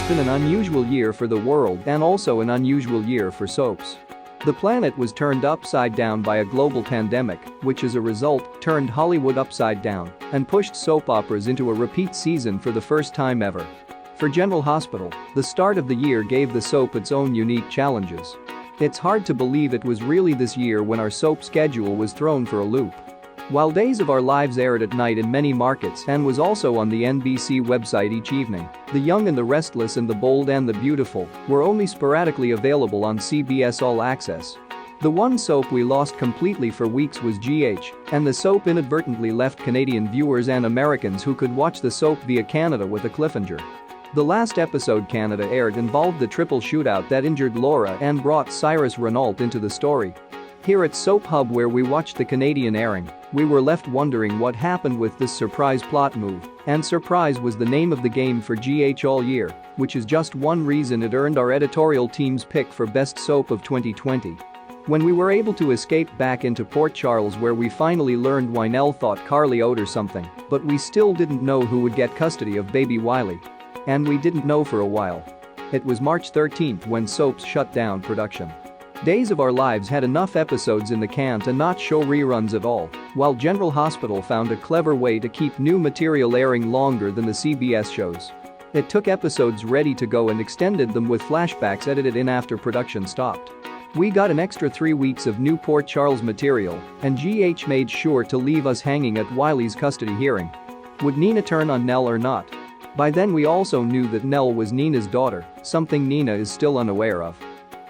It's been an unusual year for the world and also an unusual year for soaps. The planet was turned upside down by a global pandemic, which as a result turned Hollywood upside down and pushed soap operas into a repeat season for the first time ever. For General Hospital, the start of the year gave the soap its own unique challenges. It's hard to believe it was really this year when our soap schedule was thrown for a loop. While Days of Our Lives aired at night in many markets and was also on the NBC website each evening, The Young and the Restless and The Bold and the Beautiful were only sporadically available on CBS All Access. The one soap we lost completely for weeks was GH, and the soap inadvertently left Canadian viewers and Americans who could watch the soap via Canada with a cliffhanger. The last episode Canada aired involved the triple shootout that injured Laura and brought Cyrus Renault into the story. Here at Soap Hub, where we watched the Canadian airing, we were left wondering what happened with this surprise plot move, and surprise was the name of the game for GH all year, which is just one reason it earned our editorial team's pick for Best Soap of 2020. When we were able to escape back into Port Charles, where we finally learned why Nell thought Carly owed her something, but we still didn't know who would get custody of baby Wiley. And we didn't know for a while. It was March 13th when soaps shut down production. Days of Our Lives had enough episodes in the can to not show reruns at all, while General Hospital found a clever way to keep new material airing longer than the CBS shows. It took episodes ready to go and extended them with flashbacks edited in after production stopped. We got an extra 3 weeks of new Port Charles material, and GH made sure to leave us hanging at Wiley's custody hearing. Would Nina turn on Nell or not? By then we also knew that Nell was Nina's daughter, something Nina is still unaware of.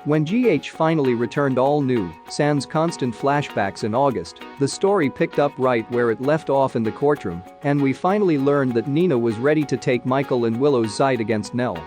When GH finally returned all new, sans constant flashbacks in August, the story picked up right where it left off in the courtroom, and we finally learned that Nina was ready to take Michael and Willow's side against Nell.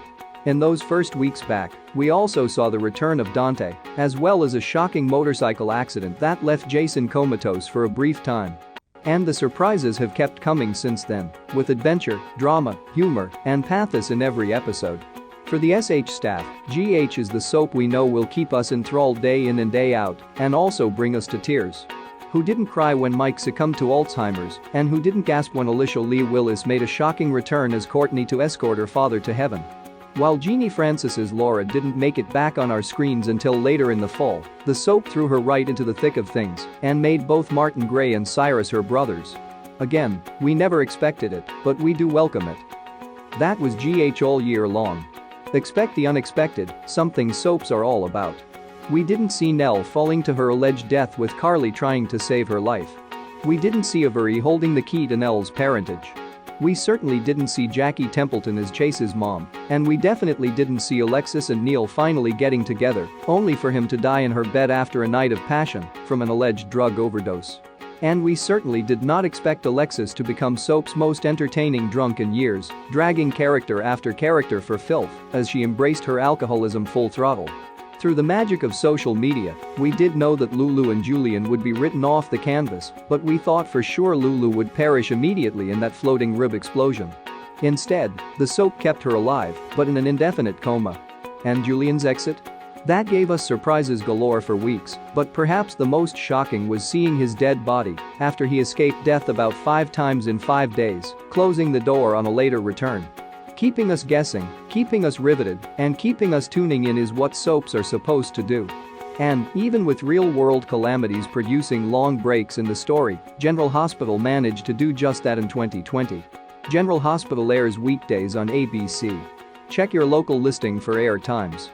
In those first weeks back, we also saw the return of Dante, as well as a shocking motorcycle accident that left Jason comatose for a brief time. And the surprises have kept coming since then, with adventure, drama, humor, and pathos in every episode. For the SH staff, GH is the soap we know will keep us enthralled day in and day out and also bring us to tears. Who didn't cry when Mike succumbed to Alzheimer's, and who didn't gasp when Alicia Lee Willis made a shocking return as Courtney to escort her father to heaven? While Jeannie Francis's Laura didn't make it back on our screens until later in the fall, the soap threw her right into the thick of things and made both Martin Gray and Cyrus her brothers. Again, we never expected it, but we do welcome it. That was GH all year long. Expect the unexpected, something soaps are all about. We didn't see Nell falling to her alleged death with Carly trying to save her life. We didn't see Avery holding the key to Nell's parentage. We certainly didn't see Jackie Templeton as Chase's mom, and we definitely didn't see Alexis and Neil finally getting together, only for him to die in her bed after a night of passion from an alleged drug overdose. And we certainly did not expect Alexis to become soap's most entertaining drunk in years, dragging character after character for filth as she embraced her alcoholism full throttle. Through the magic of social media, we did know that Lulu and Julian would be written off the canvas, but we thought for sure Lulu would perish immediately in that floating rib explosion. Instead, the soap kept her alive, but in an indefinite coma. And Julian's exit? That gave us surprises galore for weeks, but perhaps the most shocking was seeing his dead body after he escaped death about 5 times in 5 days, closing the door on a later return. Keeping us guessing, keeping us riveted, and keeping us tuning in is what soaps are supposed to do. And, even with real-world calamities producing long breaks in the story, General Hospital managed to do just that in 2020. General Hospital airs weekdays on ABC. Check your local listing for air times.